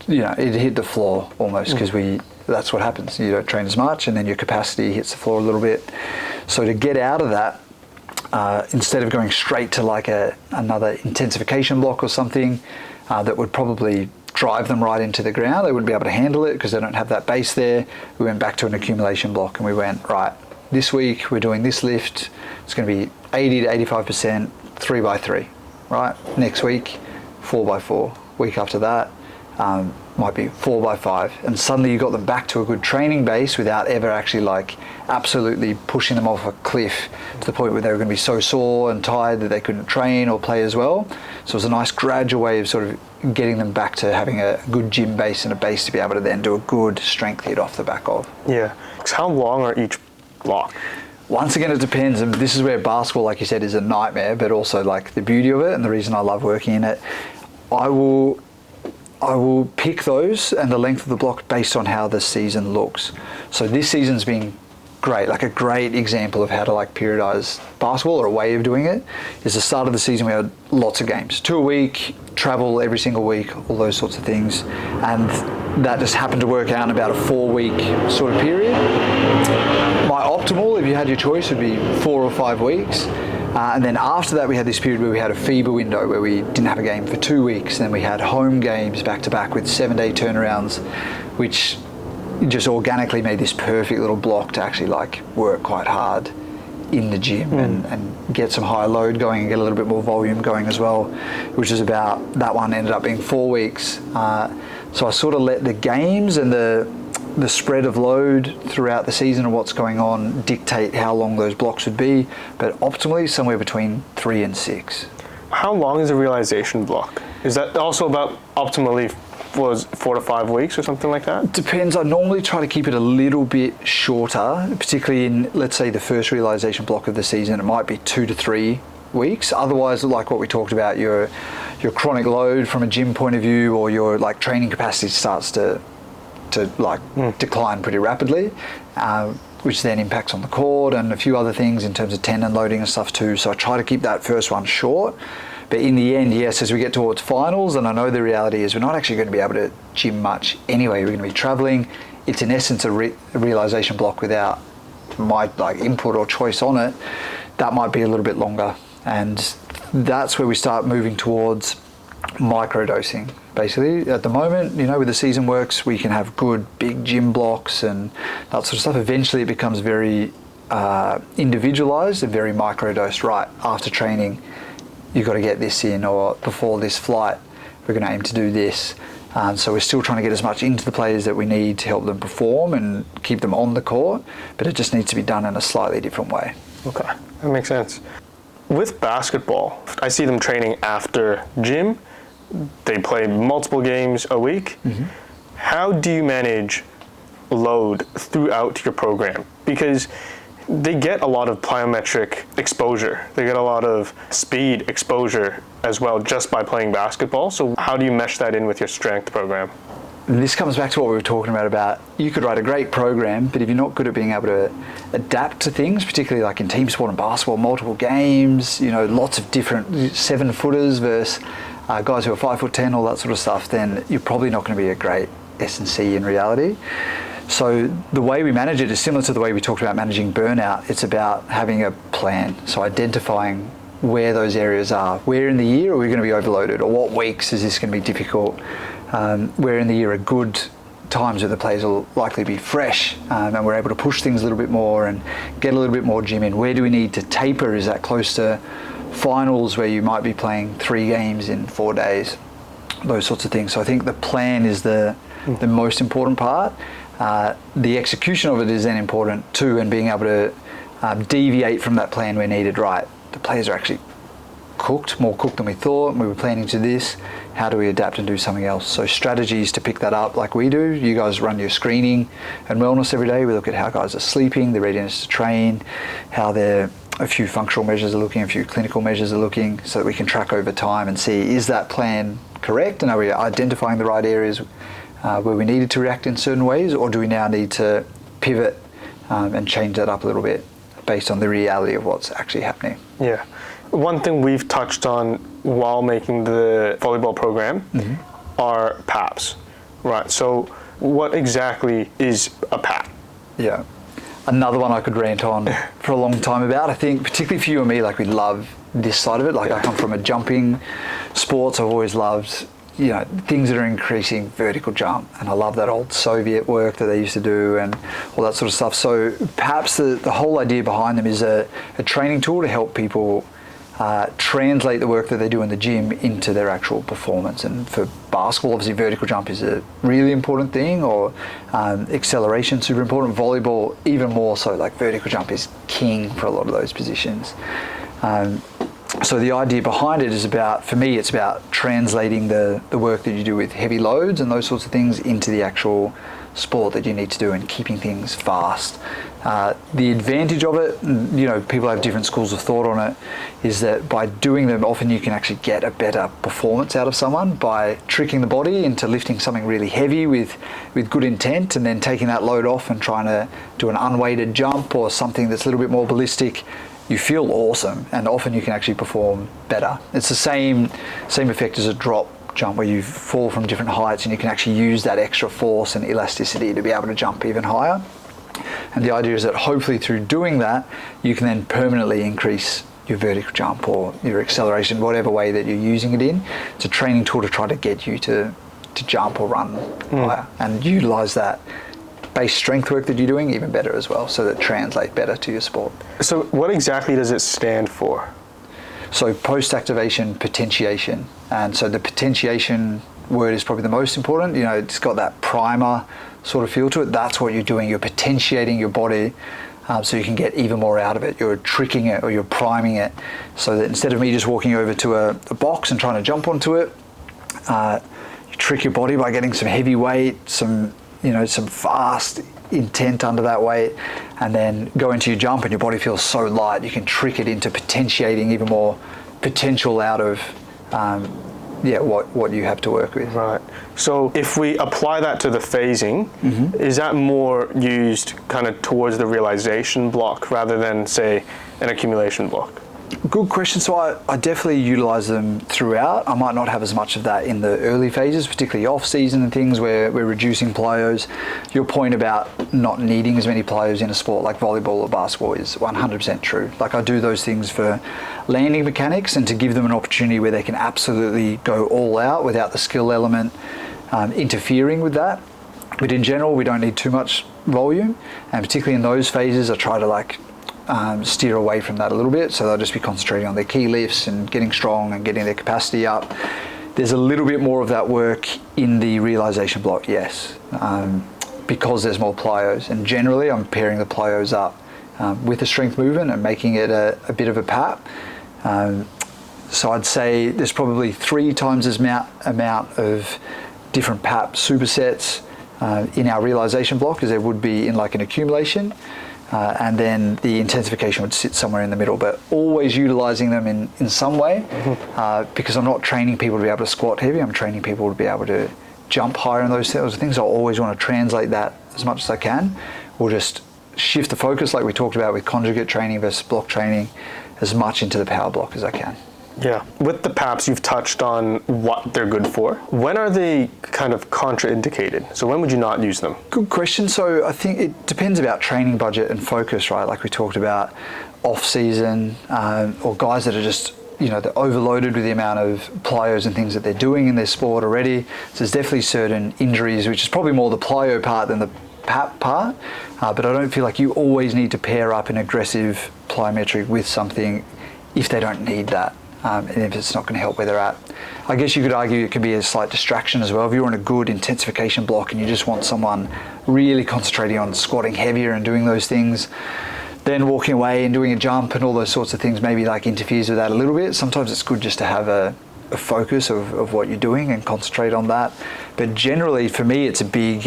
it hit the floor almost, because that's what happens. You don't train as much, and then your capacity hits the floor a little bit. So to get out of that, instead of going straight to like another intensification block or something that would probably drive them right into the ground, they wouldn't be able to handle it because they don't have that base there. We went back to an accumulation block, and we went, right, this week we're doing this lift. It's going to be 80 to 85%, 3x3, right? Next week, 4x4. Week after that, might be 4x5, and suddenly you got them back to a good training base without ever actually like absolutely pushing them off a cliff to the point where they were going to be so sore and tired that they couldn't train or play as well. So it was a nice gradual way of sort of getting them back to having a good gym base and a base to be able to then do a good strength hit off the back of. Yeah. So how long are each block? Once again, it depends, and this is where basketball, like you said, is a nightmare, but also like the beauty of it and the reason I love working in it. I will pick those and the length of the block based on how the season looks. So this season's been great. Like a great example of how to like periodize basketball, or a way of doing it, is the start of the season we had lots of games, 2 a week, travel every single week, all those sorts of things. And that just happened to work out in about a 4-week sort of period. My optimal, if you had your choice, would be 4 or 5 weeks. And then after that, we had this period where we had a FIBA window where we didn't have a game for 2 weeks. And then we had home games back to back with 7-day turnarounds, which just organically made this perfect little block to actually like work quite hard in the gym and get some higher load going and get a little bit more volume going as well, which is about, that one ended up being 4 weeks. So I sort of let the games and the spread of load throughout the season and what's going on dictate how long those blocks would be, but optimally somewhere between 3 and 6. How long is a realisation block? Is that also about optimally was 4 to 5 weeks or something like that? Depends. I normally try to keep it a little bit shorter, particularly in, let's say, the first realisation block of the season. It might be 2 to 3 weeks. Otherwise, like what we talked about, your chronic load from a gym point of view, or your like training capacity starts to decline pretty rapidly, which then impacts on the cord and a few other things in terms of tendon loading and stuff too. So I try to keep that first one short. But in the end, yes, as we get towards finals, and I know the reality is we're not actually going to be able to gym much anyway. We're going to be traveling. It's in essence a realisation block without my like input or choice on it. That might be a little bit longer, and that's where we start moving towards microdosing. Basically, at the moment, with the season works, we can have good big gym blocks and that sort of stuff. Eventually, it becomes very individualized and very microdosed. Right after training, you've got to get this in, or before this flight, we're going to aim to do this. So we're still trying to get as much into the players that we need to help them perform and keep them on the court, but it just needs to be done in a slightly different way. Okay, that makes sense. With basketball, I see them training after gym. They play multiple games a week. Mm-hmm. How do you manage load throughout your program? Because they get a lot of plyometric exposure. They get a lot of speed exposure as well just by playing basketball. So how do you mesh that in with your strength program? And this comes back to what we were talking about you could write a great program, but if you're not good at being able to adapt to things, particularly like in team sport and basketball, multiple games, lots of different 7-footers versus guys who are 5'10", all that sort of stuff, then you're probably not going to be a great S&C in reality. So the way we manage it is similar to the way we talked about managing burnout. It's about having a plan. So identifying where those areas are. Where in the year are we going to be overloaded? Or what weeks is this going to be difficult? Where in the year are good times where the players will likely be fresh and we're able to push things a little bit more and get a little bit more gym in. Where do we need to taper? Is that close to finals where you might be playing 3 games in 4 days? Those sorts of things. So I think the plan is the most important part. The execution of it is then important too, and being able to deviate from that plan where needed. Right, the players are actually more cooked than we thought, and we were planning to this. How do we adapt and do something else? So strategies to pick that up like we do. You guys run your screening and wellness every day. We look at how guys are sleeping, their readiness to train, how a few functional measures are looking, a few clinical measures are looking, so that we can track over time and see, is that plan correct, and are we identifying the right areas where we needed to react in certain ways, or do we now need to pivot and change that up a little bit based on the reality of what's actually happening? Yeah. One thing we've touched on while making the volleyball program are PAPs, right? So what exactly is a PAP? Yeah. Another one I could rant on for a long time about. I think particularly for you and me, like we love this side of it. Like I come from a jumping sports. I've always loved, things that are increasing vertical jump. And I love that old Soviet work that they used to do and all that sort of stuff. So perhaps the whole idea behind them is a training tool to help people translate the work that they do in the gym into their actual performance. And for basketball, obviously vertical jump is a really important thing, or acceleration, super important. Volleyball, even more so, like vertical jump is king for a lot of those positions. So the idea behind it is for me, it's about translating the work that you do with heavy loads and those sorts of things into the actual sport that you need to do and keeping things fast. The advantage of it, people have different schools of thought on it, is that by doing them, often you can actually get a better performance out of someone by tricking the body into lifting something really heavy with good intent, and then taking that load off and trying to do an unweighted jump or something that's a little bit more ballistic. You feel awesome, and often you can actually perform better. It's the same effect as a drop jump, where you fall from different heights and you can actually use that extra force and elasticity to be able to jump even higher. And the idea is that hopefully through doing that, you can then permanently increase your vertical jump or your acceleration, whatever way that you're using it in. It's a training tool to try to get you to jump or run higher, and utilize that base strength work that you're doing even better as well, so that it translates better to your sport. So what exactly does it stand for? So post-activation-potentiation. And so the potentiation word is probably the most important. It's got that primer sort of feel to it. That's what you're doing. You're potentiating your body so you can get even more out of it. You're tricking it, or you're priming it, so that instead of me just walking over to a box and trying to jump onto it, you trick your body by getting some heavy weight, some fast intent under that weight, and then go into your jump and your body feels so light, you can trick it into potentiating even more potential out of what you have to work with. Right. So if we apply that to the phasing, is that more used kind of towards the realization block rather than, say, an accumulation block? Good question. So I definitely utilize them throughout. I might not have as much of that in the early phases, particularly off season and things where we're reducing plyos. Your point about not needing as many plyos in a sport like volleyball or basketball is 100% true. Like I do those things for landing mechanics and to give them an opportunity where they can absolutely go all out without the skill element interfering with that. But in general, we don't need too much volume, and particularly in those phases, I try to steer away from that a little bit, so they'll just be concentrating on their key lifts and getting strong and getting their capacity up. There's a little bit more of that work in the realization block, yes, because there's more plyos, and generally I'm pairing the plyos up with a strength movement and making it a bit of a PAP. So I'd say there's probably 3 times as amount of different PAP supersets in our realization block as there would be in like an accumulation. and then the intensification would sit somewhere in the middle, but always utilising them in some way, because I'm not training people to be able to squat heavy, I'm training people to be able to jump higher and those sorts of things. I always want to translate that as much as I can, or just shift the focus like we talked about with conjugate training versus block training as much into the power block as I can. Yeah. With the PAPs, you've touched on what they're good for. When are they kind of contraindicated? So when would you not use them? Good question. So I think it depends about training budget and focus, right? Like we talked about off season, or guys that are just, they're overloaded with the amount of plyos and things that they're doing in their sport already. So there's definitely certain injuries, which is probably more the plyo part than the PAP part, but I don't feel like you always need to pair up an aggressive plyometric with something if they don't need that. And if it's not going to help where they're at. I guess you could argue it could be a slight distraction as well. If you're in a good intensification block and you just want someone really concentrating on squatting heavier and doing those things, then walking away and doing a jump and all those sorts of things maybe like interferes with that a little bit. Sometimes it's good just to have a focus of what you're doing and concentrate on that. But generally for me it's a big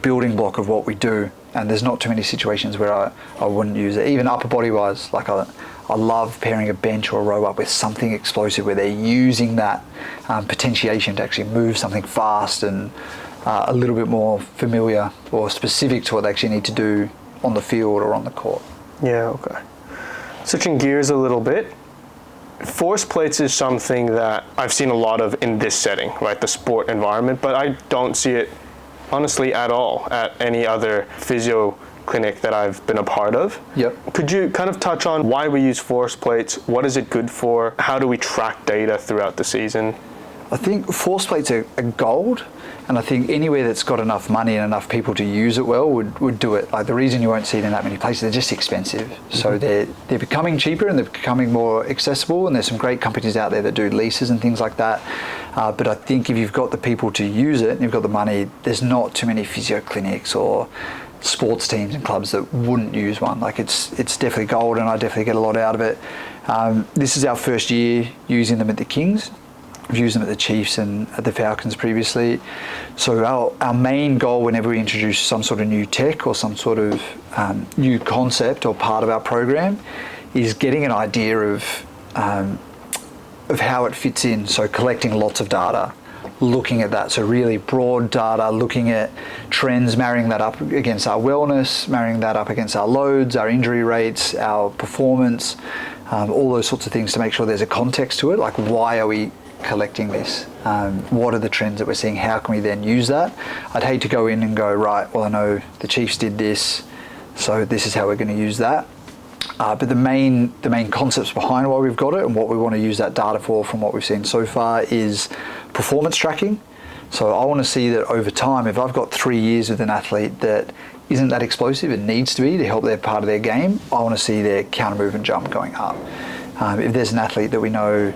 building block of what we do, and there's not too many situations where I wouldn't use it. Even upper body wise, like I love pairing a bench or a row up with something explosive where they're using that potentiation to actually move something fast and a little bit more familiar or specific to what they actually need to do on the field or on the court. Yeah, okay. Switching gears a little bit, force plates is something that I've seen a lot of in this setting, right, the sport environment, but I don't see it honestly at all at any other physio clinic that I've been a part of. Yep. Could you kind of touch on why we use force plates? What is it good for? How do we track data throughout the season? I think force plates are gold, and I think anywhere that's got enough money and enough people to use it well would do it. Like the reason you won't see it in that many places, they're just expensive. So they're becoming cheaper and they're becoming more accessible, and there's some great companies out there that do leases and things like that. But I think if you've got the people to use it and you've got the money, there's not too many physio clinics or sports teams and clubs that wouldn't use one. Like it's definitely gold, and I definitely get a lot out of it. This is our first year using them at the Kings. We've used them at the Chiefs and at the Falcons previously. So our main goal whenever we introduce some sort of new tech or some sort of new concept or part of our program is getting an idea of how it fits in. So collecting lots of data, looking at that. So really broad data, looking at trends, marrying that up against our wellness, marrying that up against our loads, our injury rates, our performance, all those sorts of things to make sure there's a context to it. Like, why are we collecting this? What are the trends that we're seeing? How can we then use that? I'd hate to go in and go, right, well, I know the Chiefs did this, so this is how we're going to use that. But the main concepts behind why we've got it and what we want to use that data for from what we've seen so far is performance tracking. So I want to see that over time, if I've got 3 years with an athlete that isn't that explosive and needs to be to help their part of their game, I want to see their counter move and jump going up. If there's an athlete that we know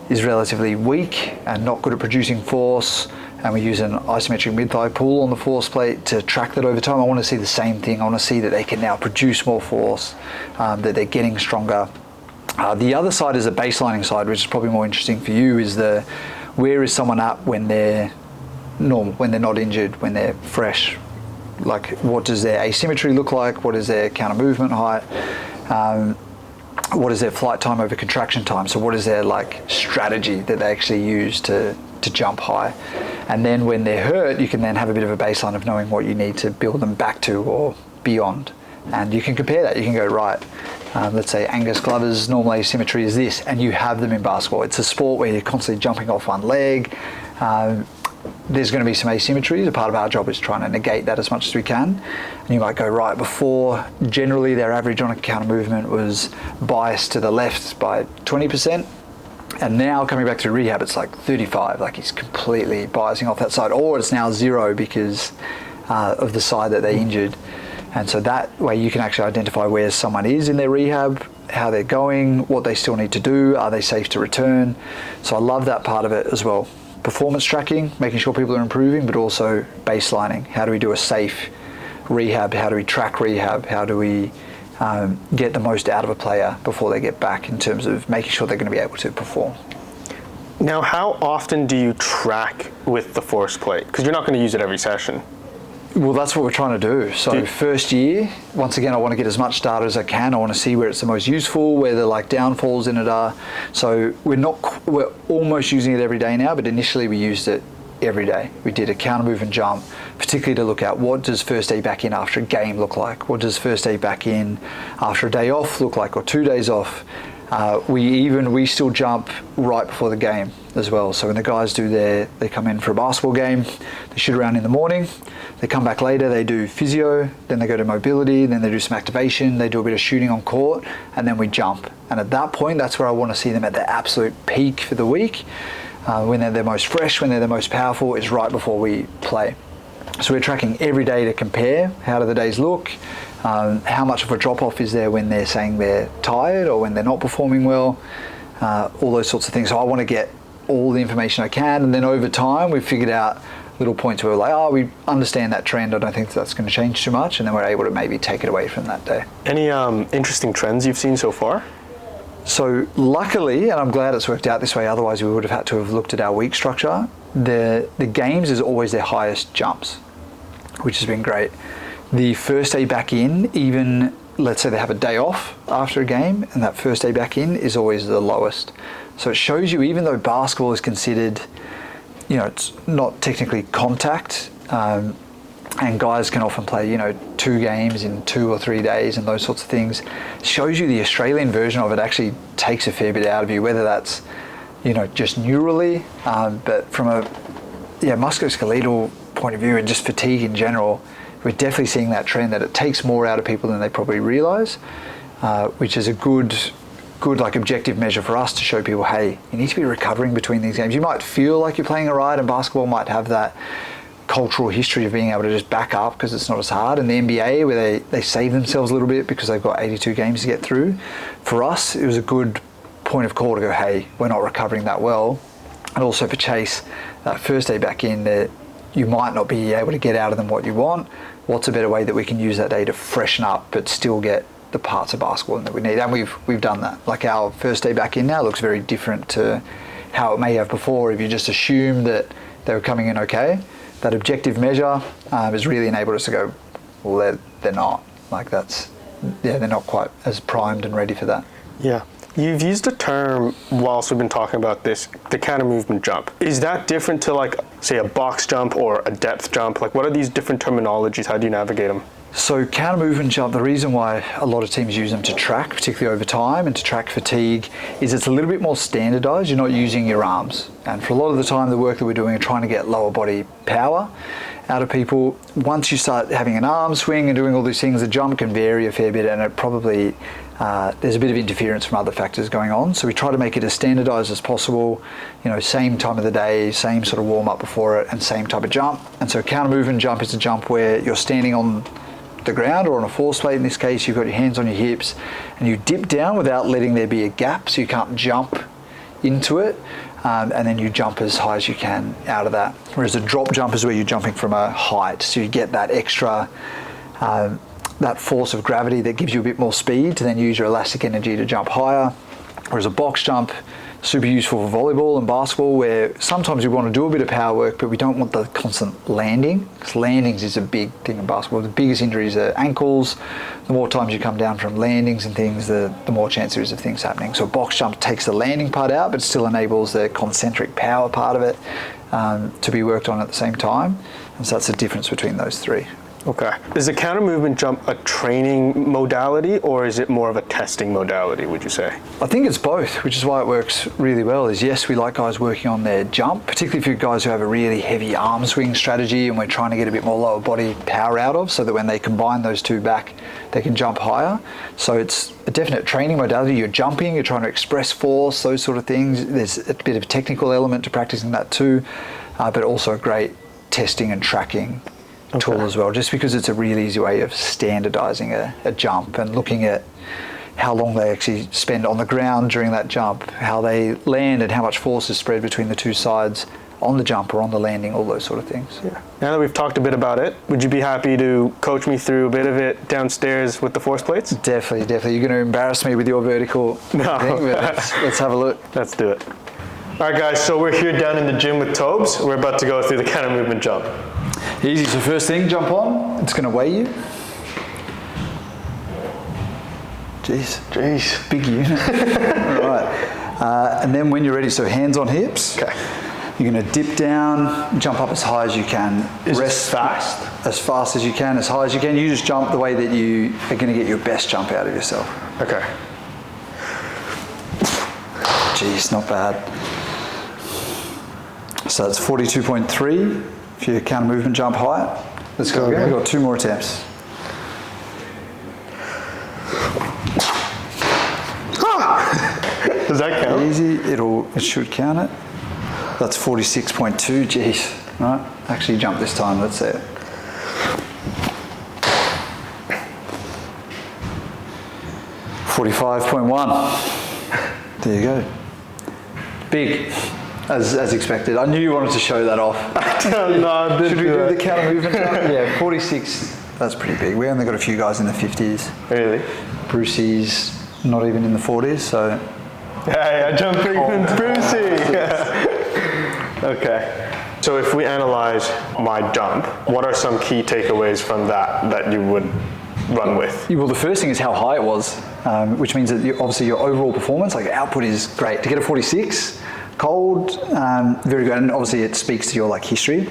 is relatively weak and not good at producing force, and we use an isometric mid-thigh pull on the force plate to track that over time, I want to see the same thing. I want to see that they can now produce more force, that they're getting stronger. The other side is the baselining side, which is probably more interesting for you, is where is someone at when they're normal, when they're not injured, when they're fresh? Like, what does their asymmetry look like? What is their counter movement height? What is their flight time over contraction time? So what is their strategy that they actually use to jump high? And then when they're hurt, you can then have a bit of a baseline of knowing what you need to build them back to or beyond. And you can compare that. You can go, right, let's say Angus Glover's normal asymmetry is this, and you have them in basketball. It's a sport where you're constantly jumping off one leg. There's going to be some asymmetries. A part of our job is trying to negate that as much as we can. And you might go, right, before generally their average on a counter movement was biased to the left by 20%. And now coming back to rehab, it's like 35, like he's completely biasing off that side, or it's now 0 because of the side that they injured. And so that way you can actually identify where someone is in their rehab, how they're going, what they still need to do, are they safe to return? So I love that part of it as well. Performance tracking, making sure people are improving, but also baselining. How do we do a safe rehab? How do we track rehab? How do we get the most out of a player before they get back in terms of making sure they're going to be able to perform? Now, how often do you track with the force plate? Because you're not going to use it every session. Well, that's what we're trying to do. So first year, once again, I want to get as much data as I can. I want to see where it's the most useful, where the like downfalls in it are. So we're almost using it every day now, but initially we used it every day. We did a counter move and jump, particularly to look at what does first day back in after a game look like? What does first day back in after a day off look like, or 2 days off? We still jump right before the game as well. So when the guys they come in for a basketball game, they shoot around in the morning, they come back later, they do physio, then they go to mobility, then they do some activation, they do a bit of shooting on court, and then we jump. And at that point, that's where I want to see them at their absolute peak for the week. When they're the most fresh, when they're the most powerful, is right before we play. So we're tracking every day to compare how do the days look, how much of a drop-off is there when they're saying they're tired or when they're not performing well, all those sorts of things. So I want to get all the information I can, and then over time we've figured out little points where we're like, we understand that trend, I don't think that's going to change too much, and then we're able to maybe take it away from that day. Any interesting trends you've seen so far? So luckily, and I'm glad it's worked out this way, otherwise we would have had to have looked at our week structure, the games is always their highest jumps, which has been great. The first day back in, even let's say they have a day off after a game, and that first day back in is always the lowest. So it shows you, even though basketball is considered, it's not technically contact, and guys can often play, 2 games in 2 or 3 days and those sorts of things. It shows you the Australian version of it actually takes a fair bit out of you, whether that's, just neurally, but from a musculoskeletal point of view and just fatigue in general, we're definitely seeing that trend that it takes more out of people than they probably realise, which is a good like objective measure for us to show people, hey, you need to be recovering between these games. You might feel like you're playing a ride, and basketball might have that cultural history of being able to just back up because it's not as hard. And the NBA, where they save themselves a little bit because they've got 82 games to get through. For us, it was a good point of call to go, hey, we're not recovering that well. And also for Chase, that first day back in, that you might not be able to get out of them what you want. What's a better way that we can use that day to freshen up but still get the parts of basketball that we need? And we've done that. Like our first day back in now looks very different to how it may have before if you just assume that they were coming in okay. That objective measure has really enabled us to go, well, they're not. They're not quite as primed and ready for that. Yeah. You've used a term whilst we've been talking about this, the counter movement jump. Is that different to say a box jump or a depth jump? What are these different terminologies? How do you navigate them? So counter movement jump, the reason why a lot of teams use them to track, particularly over time and to track fatigue, is it's a little bit more standardized. You're not using your arms. And for a lot of the time, the work that we're doing are trying to get lower body power out of people. Once you start having an arm swing and doing all these things, the jump can vary a fair bit, and it probably, there's a bit of interference from other factors going on. So we try to make it as standardized as possible, same time of the day, same sort of warm up before it, and same type of jump. And so counter movement jump is a jump where you're standing on the ground or on a force plate. In this case, you've got your hands on your hips and you dip down without letting there be a gap, so you can't jump into it, and then you jump as high as you can out of that. Whereas a drop jump is where you're jumping from a height, so you get that extra that force of gravity that gives you a bit more speed to then use your elastic energy to jump higher. Whereas a box jump, super useful for volleyball and basketball, where sometimes we want to do a bit of power work, but we don't want the constant landing, because landings is a big thing in basketball. The biggest injuries are ankles. The more times you come down from landings and things, the more chance there is of things happening. So a box jump takes the landing part out, but still enables the concentric power part of it to be worked on at the same time. And so that's the difference between those three. Okay. Is the counter movement jump a training modality, or is it more of a testing modality, would you say? I think it's both, which is why it works really well. Is yes, we like guys working on their jump, particularly for guys who have a really heavy arm swing strategy and we're trying to get a bit more lower body power out of, so that when they combine those two back, they can jump higher. So it's a definite training modality. You're jumping, you're trying to express force, those sort of things. There's a bit of a technical element to practicing that too, but also a great testing and tracking tool as well, just because it's a really easy way of standardizing a jump and looking at how long they actually spend on the ground during that jump, how they land and how much force is spread between the two sides on the jump or on the landing, all those sort of things. Yeah. Now that we've talked a bit about it, would you be happy to coach me through a bit of it downstairs with the force plates? Definitely. You're going to embarrass me with your vertical thing, but let's have a look. Let's do it. All right, guys, so we're here down in the gym with Tobes. We're about to go through the counter movement jump. Easy, so first thing, jump on, it's gonna weigh you. Jeez, big unit. All right, and then when you're ready, so hands on hips. Okay. You're gonna dip down, jump up as high as you can. Rest fast? As fast as you can, as high as you can. You just jump the way that you are gonna get your best jump out of yourself. Okay. Jeez, not bad. So that's 42.3 for your counter movement jump height. Let's go again. We've got 2 more attempts. Does that count? Easy, it should count it. That's 46.2, jeez. Right, actually jump this time, let's see it. $45.1. There you go. Big, as expected. I knew you wanted to show that off. No, I didn't. Should we do the counter movement jump? Yeah, 46. That's pretty big. We only got a few guys in the 50s. Really? Brucey's not even in the 40s, so. Hey, I jumped bigger than Brucey. Okay. So if we analyze my jump, what are some key takeaways from that you would run with? Well, the first thing is how high it was, which means that obviously your overall performance, like output, is great. To get a 46, cold, very good, and obviously it speaks to your like history.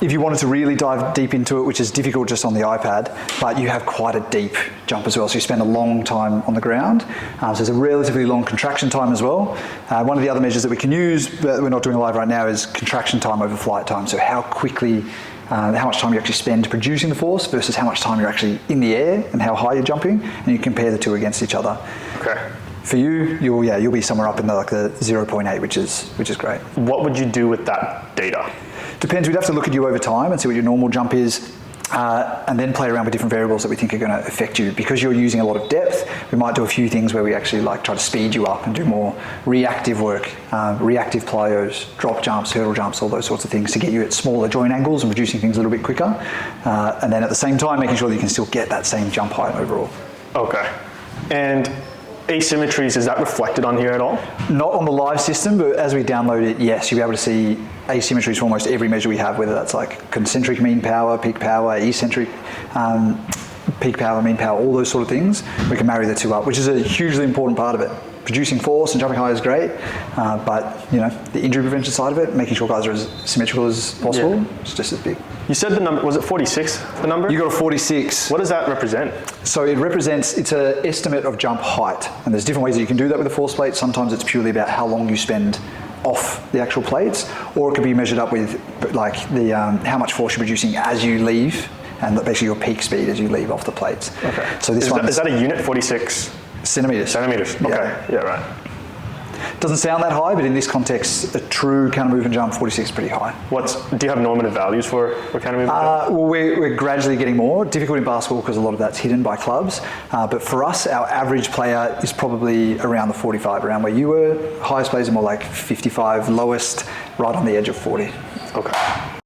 If you wanted to really dive deep into it, which is difficult just on the iPad, but you have quite a deep jump as well, so you spend a long time on the ground. So there's a relatively long contraction time as well. One of the other measures that we can use, but we're not doing live right now, is contraction time over flight time. So how quickly, how much time you actually spend producing the force versus how much time you're actually in the air and how high you're jumping, and you compare the two against each other. Okay. For you, you'll be somewhere up in the 0.8, which is great. What would you do with that data? Depends. We'd have to look at you over time and see what your normal jump is, and then play around with different variables that we think are going to affect you. Because you're using a lot of depth, we might do a few things where we actually try to speed you up and do more reactive work, reactive plyos, drop jumps, hurdle jumps, all those sorts of things to get you at smaller joint angles and producing things a little bit quicker. And then at the same time, making sure that you can still get that same jump height overall. Okay. And asymmetries, is that reflected on here at all? Not on the live system, but as we download it, yes, you'll be able to see asymmetries for almost every measure we have, whether that's like concentric mean power, peak power, eccentric peak power, mean power, all those sort of things. We can marry the two up, which is a hugely important part of it. Producing force and jumping high is great, but the injury prevention side of it, making sure guys are as symmetrical as possible, is just as big. You said the number, was it 46, the number? You got a 46. What does that represent? So it represents, it's an estimate of jump height, and there's different ways that you can do that with a force plate. Sometimes it's purely about how long you spend off the actual plates, or it could be measured up with like the how much force you're producing as you leave, and basically your peak speed as you leave off the plates. Okay. So this is that a unit, 46? Centimeters. Centimeters, okay. Yeah, right. Doesn't sound that high, but in this context, a true counter movement jump, 46 is pretty high. Do you have normative values for counter movement jump? Well, we're gradually getting more. Difficult in basketball because a lot of that's hidden by clubs. But for us, our average player is probably around the 45, around where you were. Highest players are more like 55, lowest right on the edge of 40. Okay.